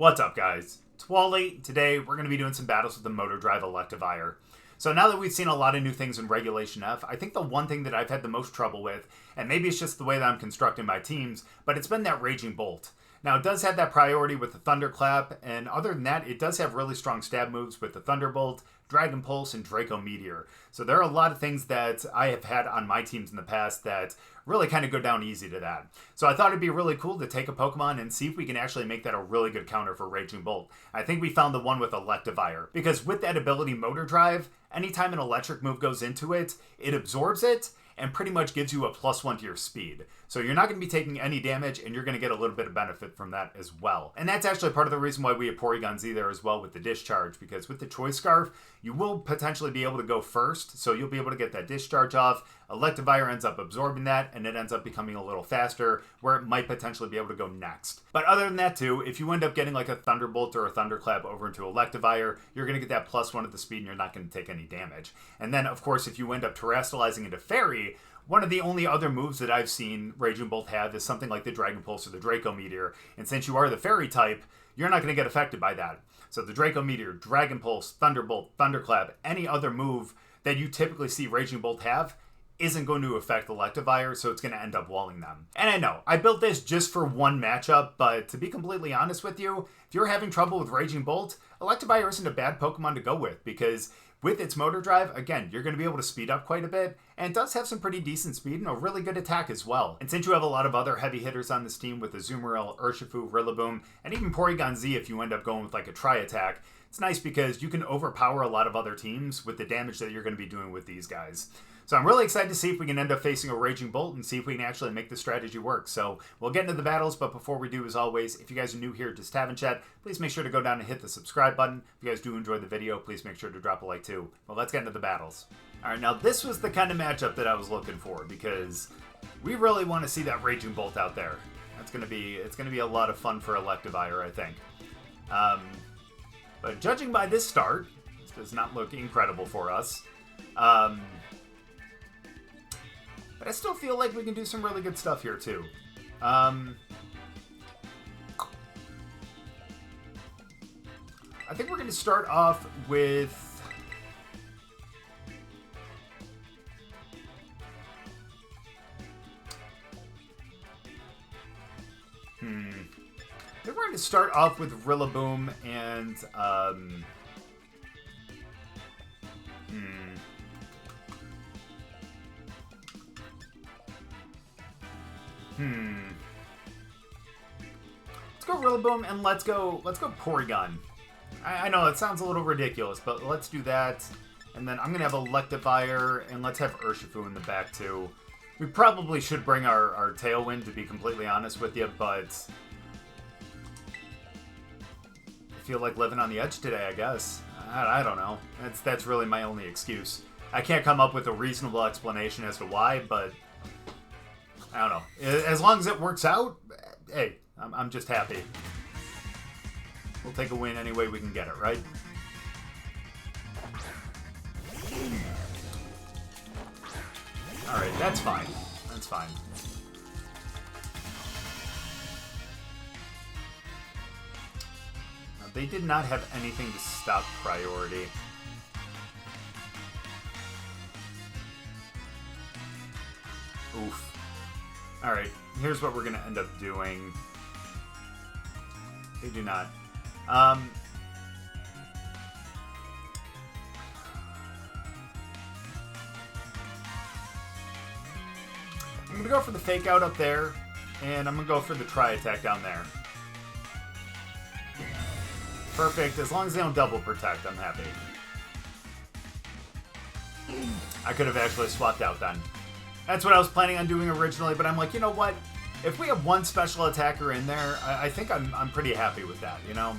What's up, guys? It's Wally. Today, we're going to be doing some battles with the Motor Drive Electivire. So now that we've seen a lot of new things in Regulation F, I think the one thing that I've had the most trouble with, and maybe it's just the way that I'm constructing my teams, but it's been that Raging Bolt. Now, it does have that priority with the Thunderclap, and other than that, it does have really strong stab moves with the Thunderbolt, Dragon Pulse, and Draco Meteor. So there are a lot of things that I have had on my teams in the past that really kind of go down easy to that. So I thought it'd be really cool to take a Pokemon and see if we can actually make that a really good counter for Raging Bolt. I think we found the one with Electivire, because with that ability Motor Drive, anytime an electric move goes into it, it absorbs it, and pretty much gives you a +1 to your speed. So you're not going to be taking any damage, and you're going to get a little bit of benefit from that as well. And that's actually part of the reason why we have Porygon-Z there as well with the Discharge, because with the Choice Scarf, you will potentially be able to go first, so you'll be able to get that Discharge off. Electivire ends up absorbing that, and it ends up becoming a little faster, where it might potentially be able to go next. But other than that too, if you end up getting like a Thunderbolt or a Thunderclap over into Electivire, you're going to get that +1 at the speed, and you're not going to take any damage. And then, of course, if you end up terrestrializing into Fairy, one of the only other moves that I've seen Raging Bolt have is something like the Dragon Pulse or the Draco Meteor, and since you are the Fairy type, you're not going to get affected by that. So the Draco Meteor, Dragon Pulse, Thunderbolt, Thunderclap, any other move that you typically see Raging Bolt have isn't going to affect Electivire, so it's going to end up walling them. And I know, I built this just for one matchup, but to be completely honest with you, if you're having trouble with Raging Bolt, Electivire isn't a bad Pokemon to go with, because with its Motor Drive, again, you're going to be able to speed up quite a bit, and it does have some pretty decent speed and a really good attack as well. And since you have a lot of other heavy hitters on this team with Azumarill, Urshifu, Rillaboom, and even Porygon-Z if you end up going with like a tri-attack, it's nice because you can overpower a lot of other teams with the damage that you're going to be doing with these guys. So I'm really excited to see if we can end up facing a Raging Bolt and see if we can actually make this strategy work. So we'll get into the battles, but before we do, as always, if you guys are new here to Tavern Chat, please make sure to go down and hit the subscribe button. If you guys do enjoy the video, please make sure to drop a like too. Well, let's get into the battles. All right, now this was the kind of matchup that I was looking for, because we really want to see that Raging Bolt out there. It's gonna be a lot of fun for Electivire, I think. But judging by this start, this does not look incredible for us. But I still feel like we can do some really good stuff here, too. I think we're going to start off with... I think we're going to start off with Rillaboom and... Let's go Rillaboom and let's go Porygon. I know it sounds a little ridiculous, but let's do that. And then I'm going to have Electivire, and let's have Urshifu in the back too. We probably should bring our Tailwind, to be completely honest with you, but I feel like living on the edge today, I guess. I don't know. That's really my only excuse. I can't come up with a reasonable explanation as to why, but I don't know. As long as it works out, hey, I'm just happy. We'll take a win any way we can get it, right? Alright, that's fine. That's fine. Now, they did not have anything to stop priority. Oof. Alright, here's what we're going to end up doing. They do not. I'm going to go for the Fake Out up there, and I'm going to go for the Tri-Attack down there. Perfect. As long as they don't double protect, I'm happy. I could have actually swapped out then. That's what I was planning on doing originally, but I'm like, you know what? If we have one special attacker in there, I think I'm pretty happy with that, you know?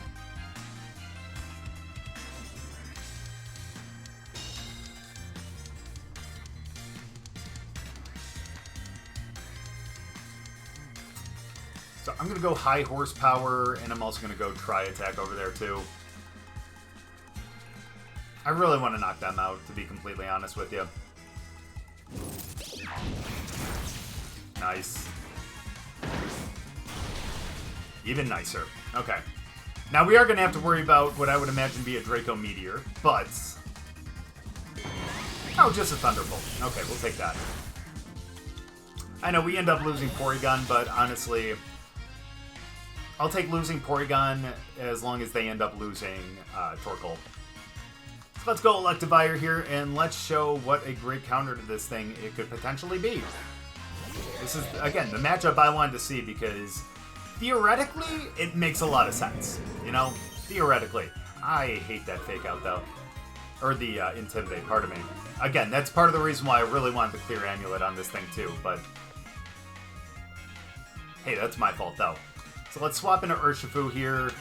So I'm going to go high horsepower, and I'm also going to go Tri-Attack over there too. I really want to knock them out, to be completely honest with you. Nice. Even nicer. Okay. Now, we are going to have to worry about what I would imagine be a Draco Meteor, but... Oh, just a Thunderbolt. Okay, we'll take that. I know we end up losing Porygon, but honestly, I'll take losing Porygon as long as they end up losing Torkoal. So let's go Electivire here, and let's show what a great counter to this thing it could potentially be. This is, again, the matchup I wanted to see because theoretically, it makes a lot of sense. You know, theoretically. I hate that Fake Out, though. Or the Intimidate, pardon me. Again, that's part of the reason why I really wanted the Clear Amulet on this thing, too, but... Hey, that's my fault, though. So let's swap into Urshifu here.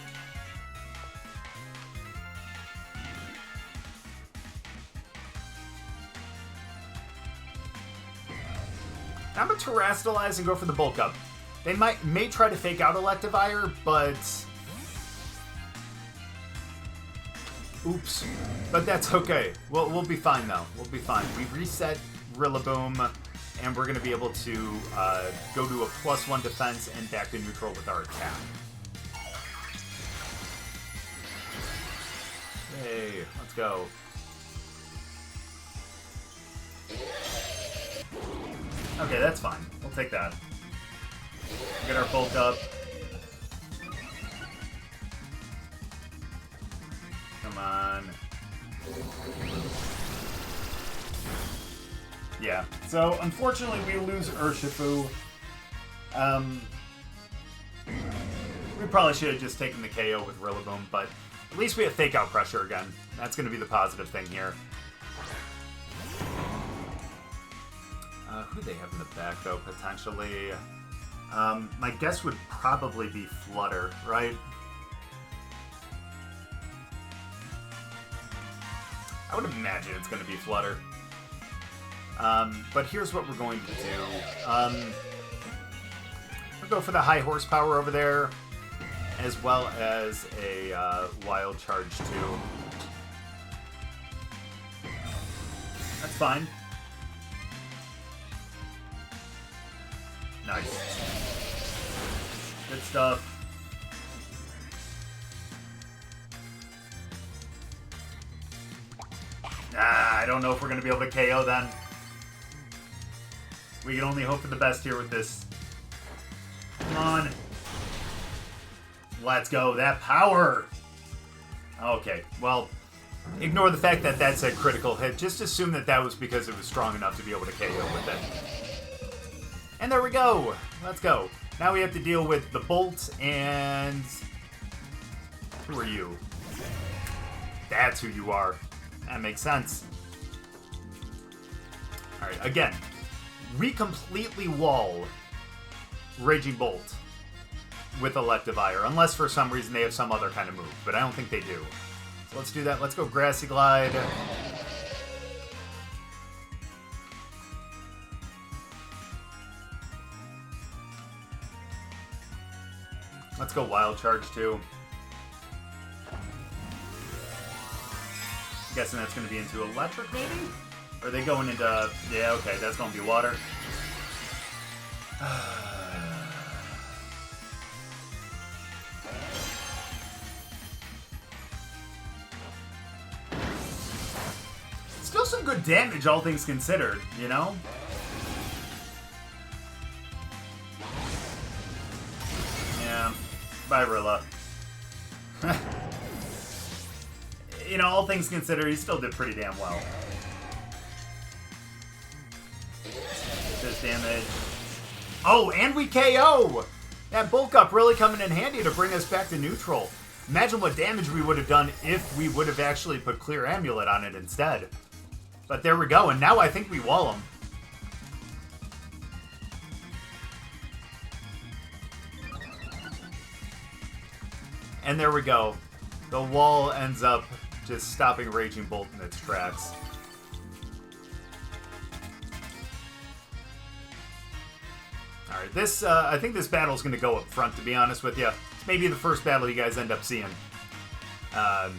I'm going to Terrastalize and go for the Bulk Up. They may try to Fake Out Electivire, but... Oops. But that's okay. We'll be fine, though. We'll be fine. We reset Rillaboom, and we're going to be able to go to a +1 defense and back to neutral with our attack. Hey, let's go. Okay, that's fine. We'll take that. Get our bulk up. Come on. Yeah, so unfortunately we lose Urshifu. We probably should have just taken the KO with Rillaboom, but at least we have Fake Out pressure again. That's going to be the positive thing here. Who do they have in the back, though, potentially? My guess would probably be Flutter, right? I would imagine it's going to be Flutter. But here's what we're going to do. We'll go for the high horsepower over there, as well as a Wild Charge, too. That's fine. Nice. Good stuff. I don't know if we're going to be able to KO then. We can only hope for the best here with this. Come on. Let's go. That power. Okay, well, ignore the fact that that's a critical hit. Just assume that that was because it was strong enough to be able to KO with it. And there we go. Let's go. Now we have to deal with the Bolt and... Who are you? That's who you are. That makes sense. Alright, again. We completely wall Raging Bolt with Electivire, unless for some reason they have some other kind of move, but I don't think they do. So let's do that. Let's go Grassy Glide. Let's go Wild Charge, too. I'm guessing that's going to be into Electric, maybe? Or are they going into... Yeah, okay, that's going to be Water. Still some good damage, all things considered, you know? Yeah. Bye, Rilla. You know, all things considered, he still did pretty damn well. This damage. Oh, and we KO! That bulk up really coming in handy to bring us back to neutral. Imagine what damage we would have done if we would have actually put Clear Amulet on it instead. But there we go, and now I think we wall him. And there we go. The wall ends up just stopping Raging Bolt in its tracks. Alright, this, I think this battle's going to go up front, to be honest with you. It's maybe the first battle you guys end up seeing. So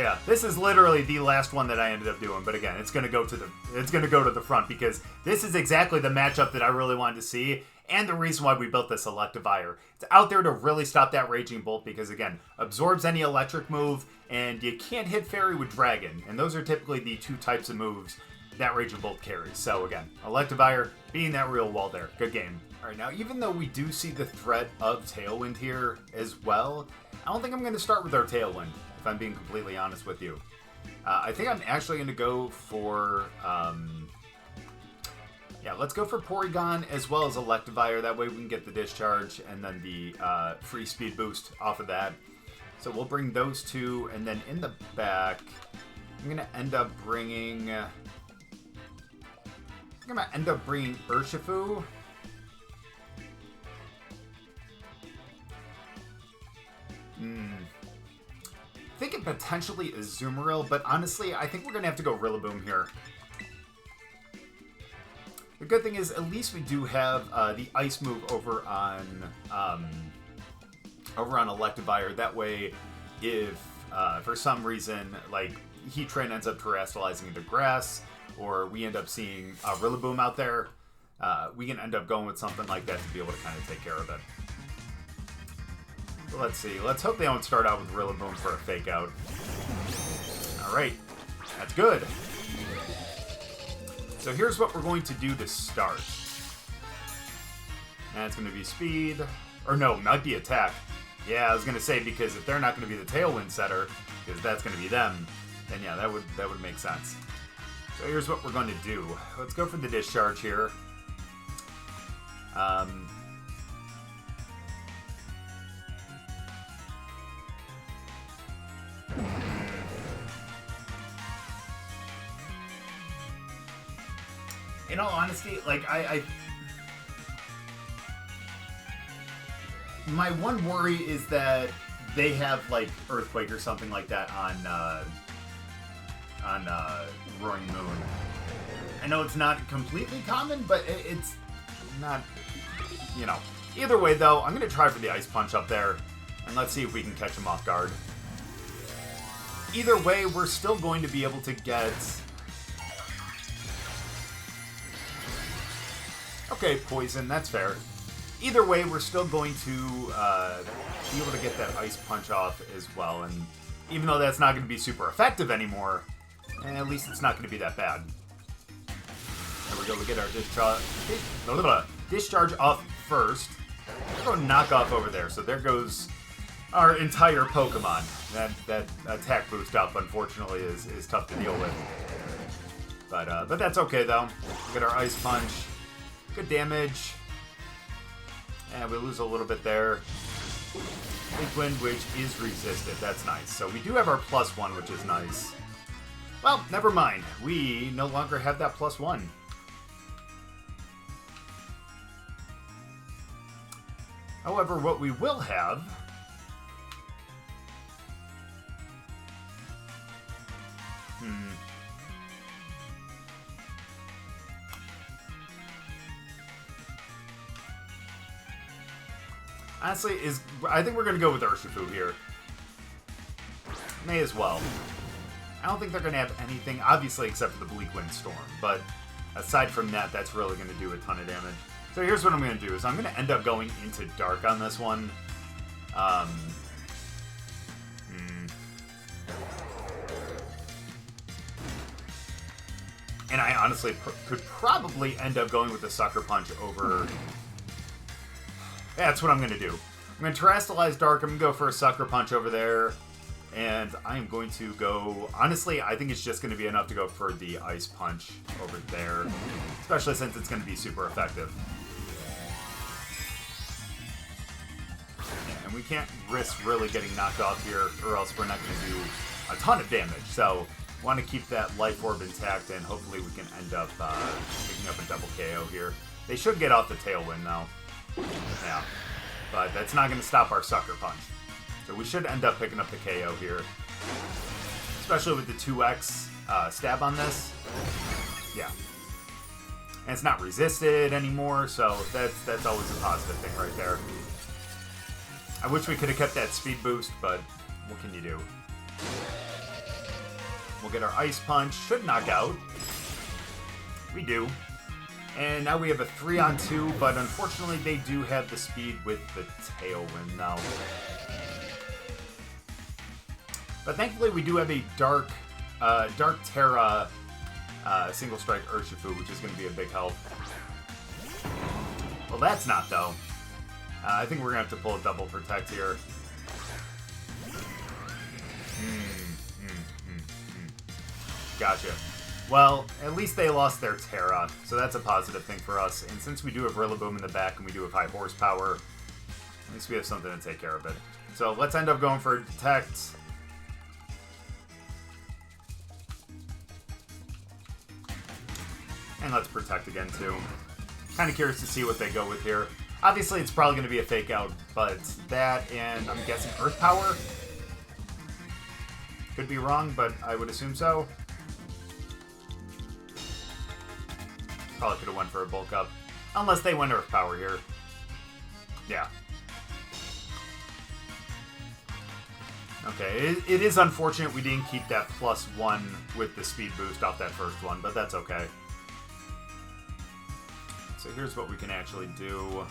yeah, this is literally the last one that I ended up doing, but again, it's going to go to the front because this is exactly the matchup that I really wanted to see, and the reason why we built this Electivire. It's out there to really stop that Raging Bolt because, again, absorbs any electric move, and you can't hit Fairy with Dragon, and those are typically the two types of moves that Raging Bolt carries. So, again, Electivire being that real wall there. Good game. All right, now, even though we do see the threat of Tailwind here as well, I don't think I'm going to start with our Tailwind, if I'm being completely honest with you. I think I'm actually going to go for... yeah, let's go for Porygon as well as Electivire. That way we can get the Discharge and then the free speed boost off of that. So we'll bring those two, and then in the back, I'm going to end up bringing... Urshifu. Thinking potentially Azumarill, but honestly, I think we're going to have to go Rillaboom here. The good thing is, at least we do have the Ice move over on Electivire. That way, if for some reason, like, Heatran ends up terrestrializing into grass, or we end up seeing Rillaboom out there, we can end up going with something like that to be able to kind of take care of it. So let's see. Let's hope they don't start out with Rillaboom for a fake out. Alright. That's good. So here's what we're going to do to start. And it's going to be speed. Or no, might be attack. Yeah, I was going to say, because if they're not going to be the Tailwind setter, because that's going to be them, then yeah, that would make sense. So here's what we're going to do. Let's go for the Discharge here. In all honesty, like, my one worry is that they have, like, Earthquake or something like that on Roaring Moon. I know it's not completely common, but it's not, you know. Either way, though, I'm going to try for the Ice Punch up there, and let's see if we can catch him off guard. Either way, we're still going to be able to get... Okay, Poison, that's fair. Either way, we're still going to be able to get that Ice Punch off as well, and even though that's not going to be super effective anymore, at least it's not going to be that bad. There we go, we get our Discharge off first. We'll go Knock Off over there, so there goes our entire Pokemon. That attack boost up, unfortunately, is tough to deal with. But that's okay, though. We get our Ice Punch. Good damage. And we lose a little bit there. Big Wind, which is resisted. That's nice. So we do have our +1, which is nice. Well, never mind. We no longer have that +1. However, what we will have... Honestly, I think we're going to go with Urshifu here. May as well. I don't think they're going to have anything, obviously, except for the Bleak Wind Storm. But aside from that, that's really going to do a ton of damage. So here's what I'm going to do, is I'm going to end up going into Dark on this one. And I honestly could probably end up going with the Sucker Punch over... That's what I'm going to do. I'm going to Terrestrialize Dark. I'm going to go for a Sucker Punch over there. And I am going to go... Honestly, I think it's just going to be enough to go for the Ice Punch over there. Especially since it's going to be super effective. Yeah, and we can't risk really getting knocked off here, or else we're not going to do a ton of damage. So, want to keep that Life Orb intact, and hopefully we can end up picking up a double KO here. They should get off the Tailwind, though. Yeah, but that's not going to stop our Sucker Punch. So we should end up picking up the KO here. Especially with the 2x stab on this. Yeah. And it's not resisted anymore, so that's always a positive thing right there. I wish we could have kept that speed boost, but what can you do? We'll get our Ice Punch. Should knock out. We do. And now we have a 3-on-2, but unfortunately they do have the speed with the Tailwind now. But thankfully we do have a Dark Tera Single Strike Urshifu, which is going to be a big help. Well, that's not, though. I think we're going to have to pull a double protect here. Gotcha. Well, at least they lost their Tera, so that's a positive thing for us. And since we do have Rillaboom in the back and we do have high horsepower, at least we have something to take care of it. So let's end up going for a Detect. And let's Protect again, too. Kind of curious to see what they go with here. Obviously, it's probably going to be a Fake Out, but that and I'm guessing Earth Power? Could be wrong, but I would assume so. Probably could have went for a Bulk Up. Unless they went Earth Power here. Yeah. Okay, it is unfortunate we didn't keep that +1 with the speed boost off that first one, but that's okay. So here's what we can actually do.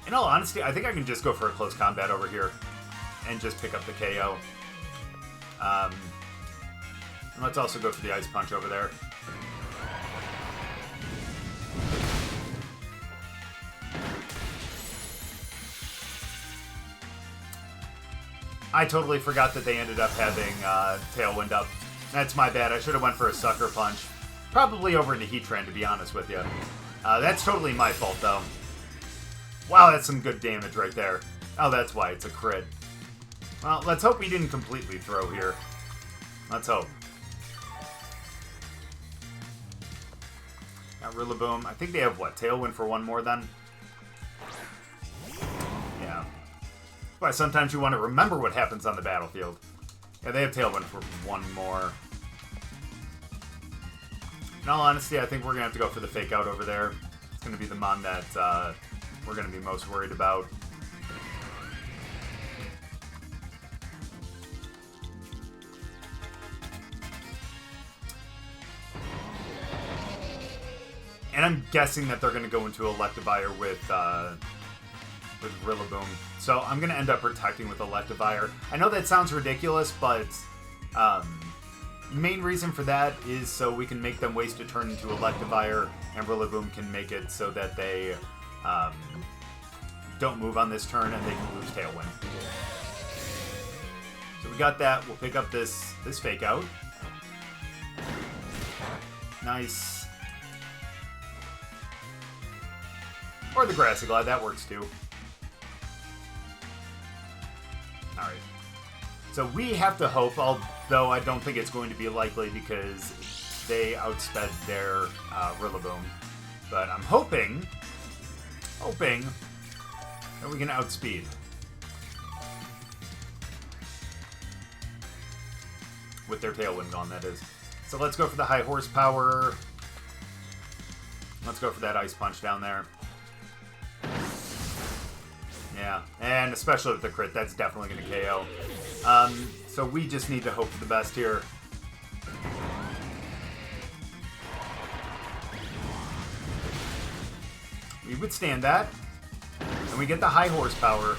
In all honesty, I think I can just go for a close combat over here and just pick up the KO. And let's also go for the Ice Punch over there. I totally forgot that they ended up having Tailwind up. That's my bad. I should have went for a Sucker Punch. Probably over into Heatran, to be honest with you. That's totally my fault, though. Wow, that's some good damage right there. Oh, that's why it's a crit. Well, let's hope we didn't completely throw here. Let's hope. Got Rillaboom. I think they have, what, Tailwind for one more, then? Yeah. Why sometimes you want to remember what happens on the battlefield. Yeah, they have Tailwind for one more. In all honesty, I think we're going to have to go for the Fake Out over there. It's going to be the mon that we're going to be most worried about. And I'm guessing that they're going to go into Electivire with Rillaboom. So I'm going to end up protecting with Electivire. I know that sounds ridiculous, but main reason for that is so we can make them waste a turn into Electivire, and Rillaboom can make it so that they don't move on this turn and they can lose Tailwind. So we got that. We'll pick up this Fake Out. Nice. Or the Grassy Glide, that works too. Alright. So we have to hope, although I don't think it's going to be likely because they outsped their Rillaboom. But I'm hoping that we can outspeed. With their Tailwind gone, that is. So let's go for the high horsepower. Let's go for that Ice Punch down there. Yeah, and especially with the crit, that's definitely going to KO. So we just need to hope for the best here. We withstand that, and we get the high horsepower.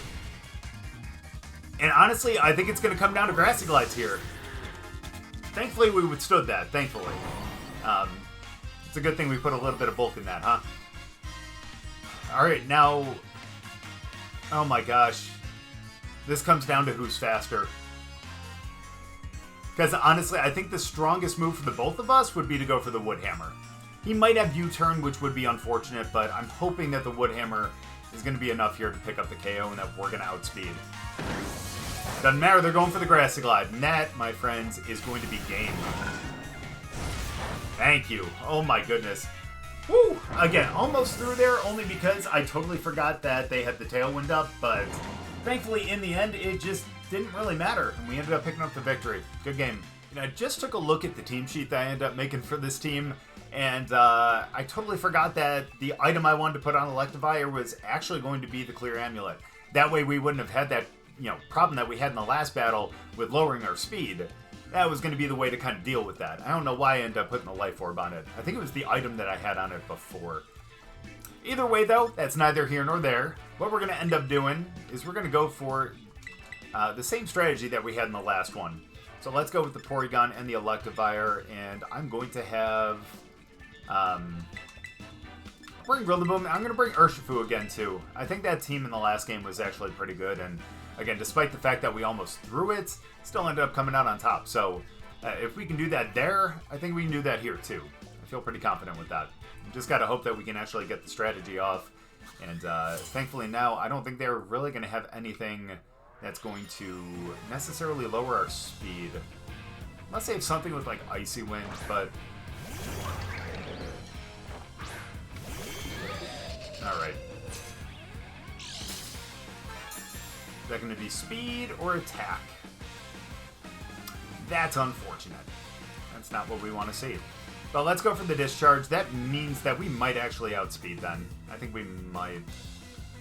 And honestly, I think it's going to come down to Grassy Glides here. Thankfully, we withstood that, thankfully. It's a good thing we put a little bit of bulk in that, huh? Alright, now... Oh my gosh. This comes down to who's faster. Because honestly, I think the strongest move for the both of us would be to go for the Wood Hammer. He might have U-turn, which would be unfortunate, but I'm hoping that the Wood Hammer is going to be enough here to pick up the KO and that we're going to outspeed. Doesn't matter, they're going for the Grassy Glide. And that, my friends, is going to be game. Thank you. Oh my goodness. Woo! Again, almost through there, only because I totally forgot that they had the Tailwind up, but thankfully, in the end, it just didn't really matter, and we ended up picking up the victory. Good game. And I just took a look at the team sheet that I ended up making for this team, and I totally forgot that the item I wanted to put on Electivire was actually going to be the Clear Amulet. That way we wouldn't have had that, problem that we had in the last battle with lowering our speed. that was going to be the way to kind of deal with that. I don't know why I ended up putting the Life Orb on it. I think it was the item that I had on it before. Either way, though, that's neither here nor there. What we're going to end up doing is we're going to go for the same strategy that we had in the last one. So let's go with the Porygon and the Electivire, and I'm going to have... bring Rillaboom. I'm going to bring Urshifu again, too. I think that team in the last game was actually pretty good, and again, despite the fact that we almost threw it, still ended up coming out on top. So if we can do that there, I think we can do that here, too. I feel pretty confident with that. Just got to hope that we can actually get the strategy off. And thankfully now, I don't think they're really going to have anything that's going to necessarily lower our speed. Unless they have something with, like, Icy Wind, but... Alright. Is that going to be speed or attack? That's unfortunate. That's not what we want to see. But let's go for the discharge. That means that we might actually outspeed then. I think we might.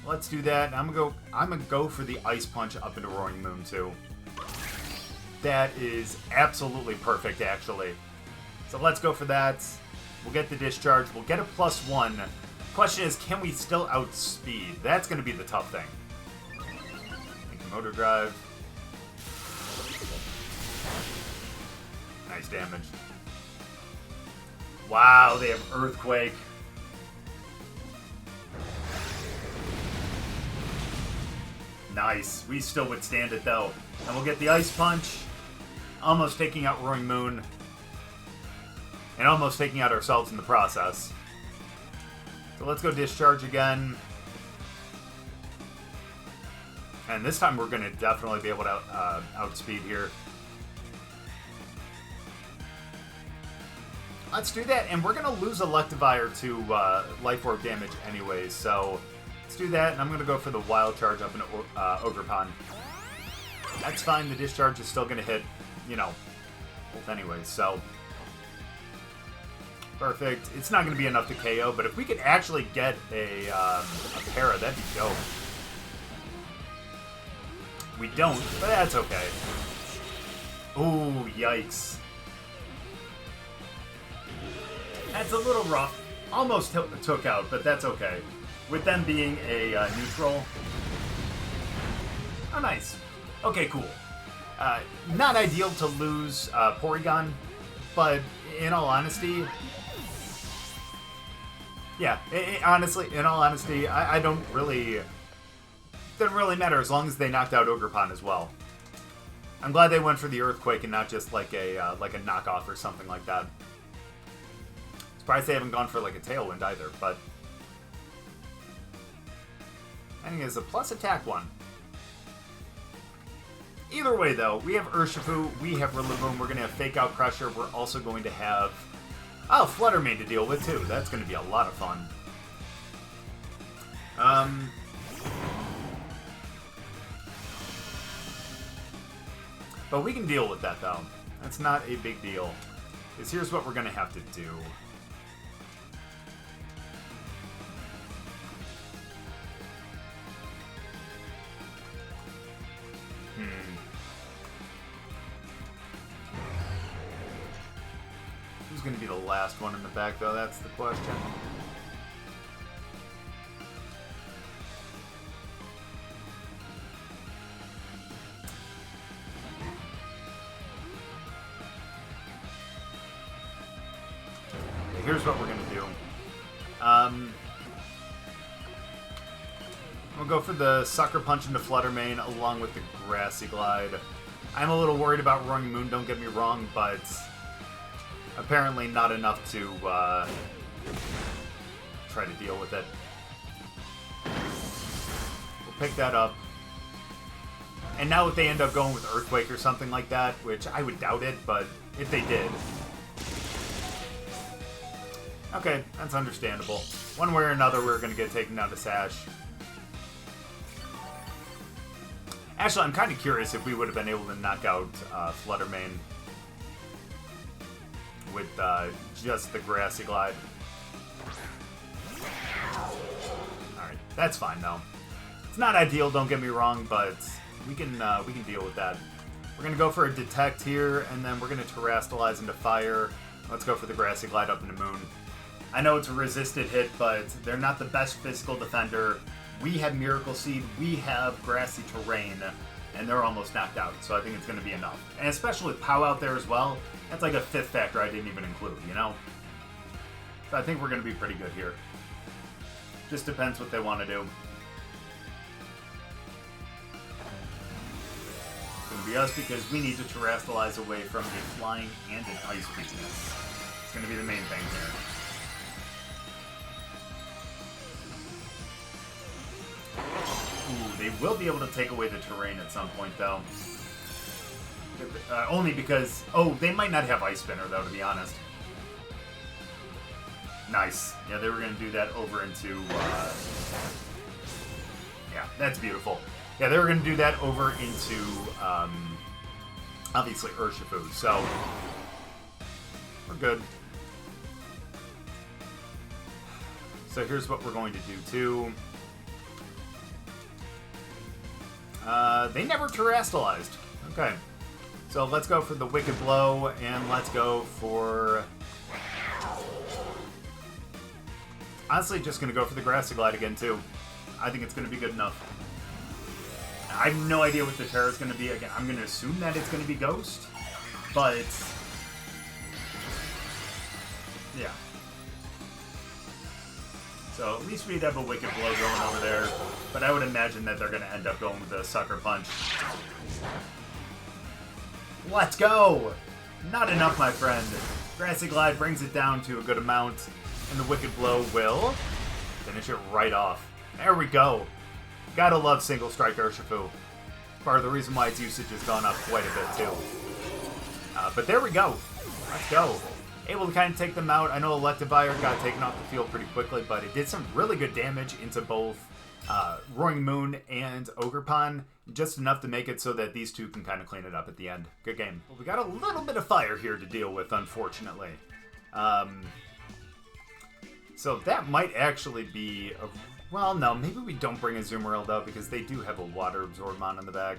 Let's do that. I'm gonna go for the Ice Punch up into Roaring Moon too. That is absolutely perfect, actually. So let's go for that. We'll get the discharge. We'll get a +1. Question is, can we still outspeed? That's going to be the tough thing. Thank you, Motor Drive. Nice damage. Wow, they have Earthquake. Nice. We still withstand it, though. And we'll get the Ice Punch. Almost taking out Roaring Moon. And almost taking out ourselves in the process. So let's go Discharge again. And this time we're going to definitely be able to outspeed here. Let's do that, and we're going to lose Electivire to Life Orb damage anyways, so let's do that, and I'm going to go for the Wild Charge up into Ogerpon. That's fine, the Discharge is still going to hit, you know, both anyways, so... Perfect. It's not going to be enough to KO, but if we could actually get a Tera, that'd be dope. We don't, but that's okay. Ooh, yikes. That's a little rough. Almost took out, but that's okay. With them being a neutral. Oh, nice. Okay, cool. Not ideal to lose Porygon, but in all honesty... Yeah, honestly, in all honesty, I don't really... Doesn't really matter as long as they knocked out Ogerpon as well. I'm glad they went for the Earthquake and not just like a knockoff or something like that. Surprised they haven't gone for like a Tailwind either, but... I think it's a plus attack one. Either way, though, we have Urshifu, we have Rillaboom, we're going to have Fake Out Crusher, we're also going to have... Oh, Flutter Mane to deal with, too. That's going to be a lot of fun. But we can deal with that, though. That's not a big deal. Because here's what we're going to have to do. Who's going to be the last one in the back, though? That's the question. Here's what we're going to do. We'll go for the Sucker Punch into Flutter Mane along with the Grassy Glide. I'm a little worried about Roaring Moon, don't get me wrong, but apparently not enough to try to deal with it. We'll pick that up. And now if they end up going with Earthquake or something like that, which I would doubt it, but if they did... Okay, that's understandable. One way or another, we're going to get taken down to Sash. Actually, I'm kind of curious if we would have been able to knock out Flutter Mane with just the Grassy Glide. Alright, that's fine, though. It's not ideal, don't get me wrong, but we can deal with that. We're going to go for a Detect here, and then we're going to Terrastalize into Fire. Let's go for the Grassy Glide up into Moon. I know it's a resisted hit, but they're not the best physical defender. We have Miracle Seed, we have Grassy Terrain, and they're almost knocked out, so I think it's going to be enough. And especially with POW out there as well, that's like a fifth factor I didn't even include, you know? So I think we're going to be pretty good here. Just depends what they want to do. It's going to be us because we need to Terrastalize away from a Flying and an Ice weakness. It's going to be the main thing here. Ooh, they will be able to take away the Terrain at some point, though. Only because... Oh, they might not have Ice Spinner, though, to be honest. Nice. Yeah, they were going to do that over into... Yeah, that's beautiful. Yeah, they were going to do that over into, obviously, Urshifu, so we're good. So here's what we're going to do, too. They never Terrastalized. Okay. So let's go for the Wicked Blow, and let's go for... Honestly, just going to go for the Grassy Glide again, too. I think it's going to be good enough. I have no idea what the Tera is going to be. Again, I'm going to assume that it's going to be Ghost, but... Yeah. So at least we'd have a Wicked Blow going over there, but I would imagine that they're going to end up going with a Sucker Punch. Let's go! Not enough, my friend. Grassy Glide brings it down to a good amount, and the Wicked Blow will finish it right off. There we go. Gotta love single Strike Urshifu. Part of the reason why its usage has gone up quite a bit, too. But there we go. Let's go. Able to kind of take them out. I know Electivire got taken off the field pretty quickly, but it did some really good damage into both Roaring Moon and Ogerpon. Just enough to make it so that these two can kind of clean it up at the end. Good game. Well, we got a little bit of fire here to deal with, unfortunately. So that might actually be... Well, no, maybe we don't bring Azumarill, though, because they do have a Water Absorbmon in the back.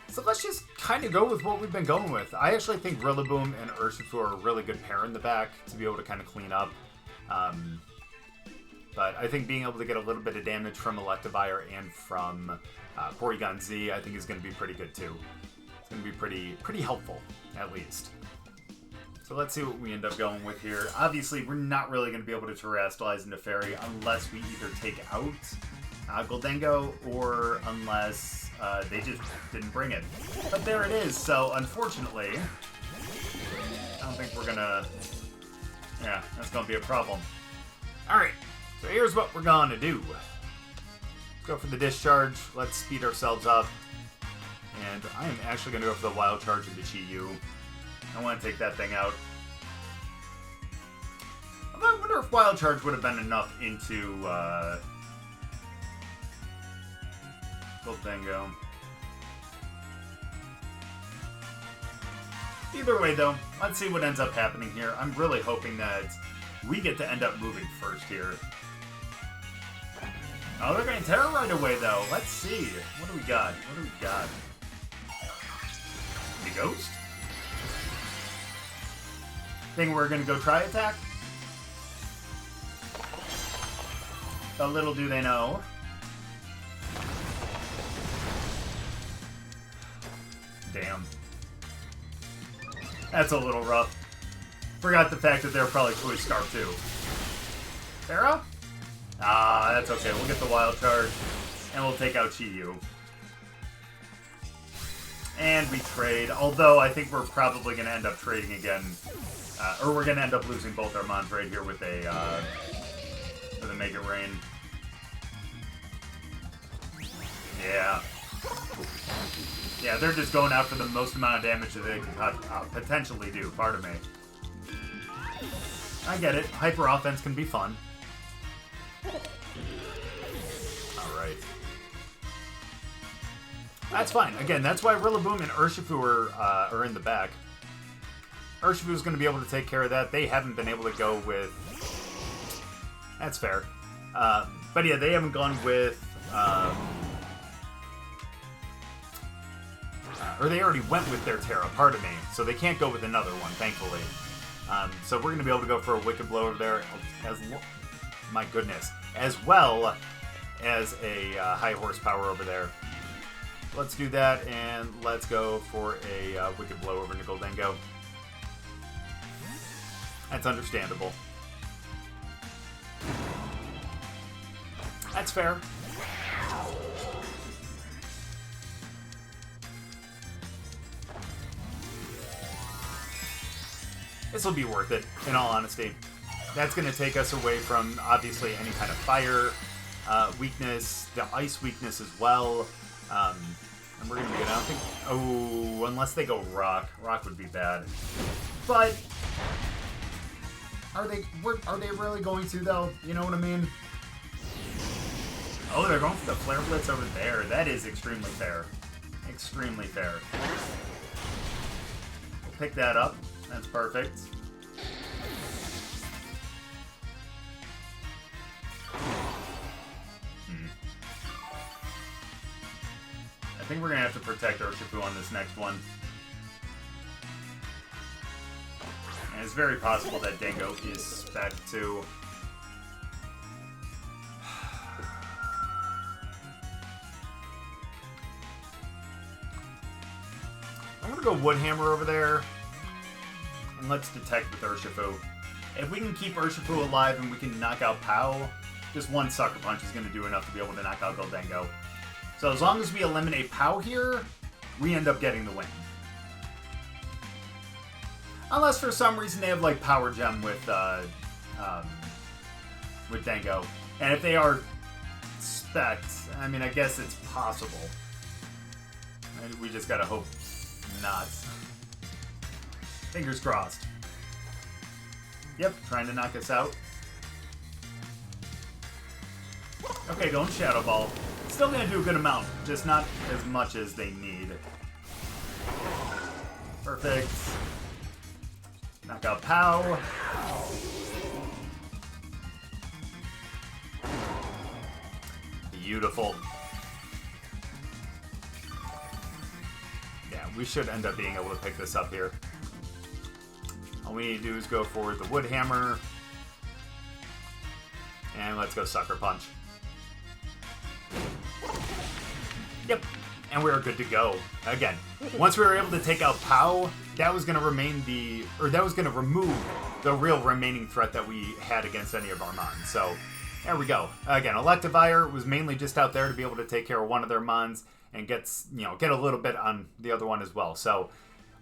So let's just kind of go with what we've been going with. I actually think Rillaboom and Urshifu are a really good pair in the back to be able to kind of clean up. But I think being able to get a little bit of damage from Electivire and from Porygon-Z, I think is going to be pretty good, too. It's going to be pretty helpful, at least. So let's see what we end up going with here. Obviously, we're not really going to be able to Terrastalize into Fairy unless we either take out Goldengo or unless they just didn't bring it. But there it is. So, unfortunately, I don't think we're going to... Yeah, that's going to be a problem. Alright, so here's what we're going to do. Let's go for the Discharge. Let's speed ourselves up. And I am actually going to go for the Wild Charge of the Chi-Yu. I want to take that thing out. I wonder if Wild Charge would have been enough into Goldengo. Either way, though, let's see what ends up happening here. I'm really hoping that we get to end up moving first here. Oh, they're going to Tera right away, though. Let's see. What do we got? What do we got? The Ghost? Think we're going to go try attack? But little do they know. Damn. That's a little rough. Forgot the fact that they're probably Choice Scarf too. Tera? Ah, that's okay. We'll get the Wild Charge, and we'll take out Chi-Yu. And we trade, although I think we're probably going to end up trading again. Or we're going to end up losing both our Mons right here with a Make It Rain. Yeah. Yeah, they're just going out for the most amount of damage that they can potentially do. Pardon me. I get it. Hyper offense can be fun. Alright. That's fine. Again, that's why Rillaboom and Urshifu are in the back. Urshifu is going to be able to take care of that. They haven't been able to go with... That's fair. But yeah, they haven't gone with Or they already went with their Tera, pardon me. So they can't go with another one, thankfully. So we're going to be able to go for a Wicked Blow over there. My goodness. As well as a high horsepower over there. Let's do that, and let's go for a Wicked Blow over Nickel Dingo. That's understandable. That's fair. This will be worth it, in all honesty. That's going to take us away from, obviously, any kind of fire weakness, the ice weakness as well. And we're going to be good. I don't think... Oh, unless they go rock. Rock would be bad. But... Are they really going to, though? You know what I mean? Oh, they're going for the Flare Blitz over there. That is extremely fair. Extremely fair. We'll pick that up. That's perfect. I think we're going to have to protect Urshifu on this next one. And it's very possible that Dingo is spec too. I'm going to go Woodhammer over there. And let's detect with Urshifu. If we can keep Urshifu alive and we can knock out Pow, just one Sucker Punch is going to do enough to be able to knock out Gholdengo. So as long as we eliminate Pow here, we end up getting the win. Unless for some reason they have like Power Gem with Dingo. And if they are specs, I mean, I guess it's possible. We just gotta hope not. Fingers crossed. Yep, trying to knock us out. Okay, don't Shadow Ball. Still gonna do a good amount, just not as much as they need. Perfect. Knock out Pow. Beautiful. Yeah, we should end up being able to pick this up here. All we need to do is go for the Wood Hammer. And let's go Sucker Punch. Yep. And we're good to go. Again, once we were able to take out Pow, that was going to remove the real remaining threat that we had against any of our Mons. So, there we go. Again, Electivire was mainly just out there to be able to take care of one of their Mons and get a little bit on the other one as well. So,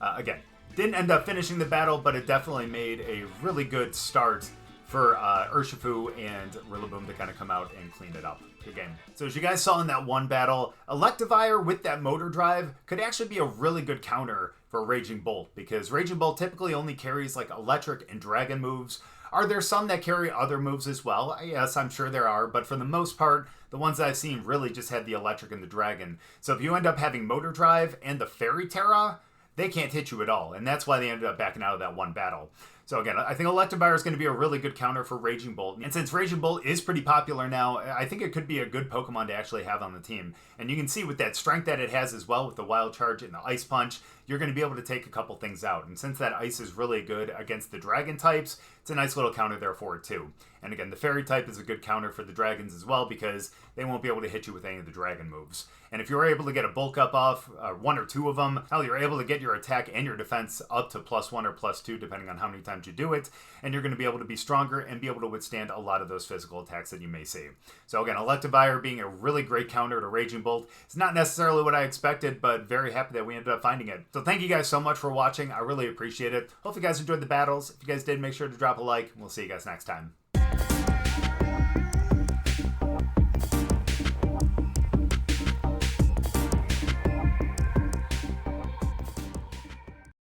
again, didn't end up finishing the battle, but it definitely made a really good start for Urshifu and Rillaboom to kind of come out and clean it up. Good game. So as you guys saw in that one battle, Electivire with that Motor Drive could actually be a really good counter for Raging Bolt, because Raging Bolt typically only carries like Electric and Dragon moves. Are there some that carry other moves as well? Yes, I'm sure there are, but for the most part, the ones that I've seen really just had the Electric and the Dragon. So if you end up having Motor Drive and the Fairy Tera, they can't hit you at all, and that's why they ended up backing out of that one battle. So again, I think Electivire is going to be a really good counter for Raging Bolt. And since Raging Bolt is pretty popular now, I think it could be a good Pokemon to actually have on the team. And you can see with that strength that it has as well with the Wild Charge and the Ice Punch, you're going to be able to take a couple things out. And since that Ice is really good against the Dragon types, it's a nice little counter there for it too. And again, the Fairy type is a good counter for the Dragons as well, because they won't be able to hit you with any of the Dragon moves. And if you're able to get a bulk up off one or two of them, hell, you're able to get your attack and your defense up to +1 or +2, depending on how many times you do it. And you're going to be able to be stronger and be able to withstand a lot of those physical attacks that you may see. So again, Electivire being a really great counter to Raging Bolt. It's not necessarily what I expected, but very happy that we ended up finding it. So thank you guys so much for watching. I really appreciate it. Hope you guys enjoyed the battles. If you guys did, make sure to drop a like. We'll see you guys next time.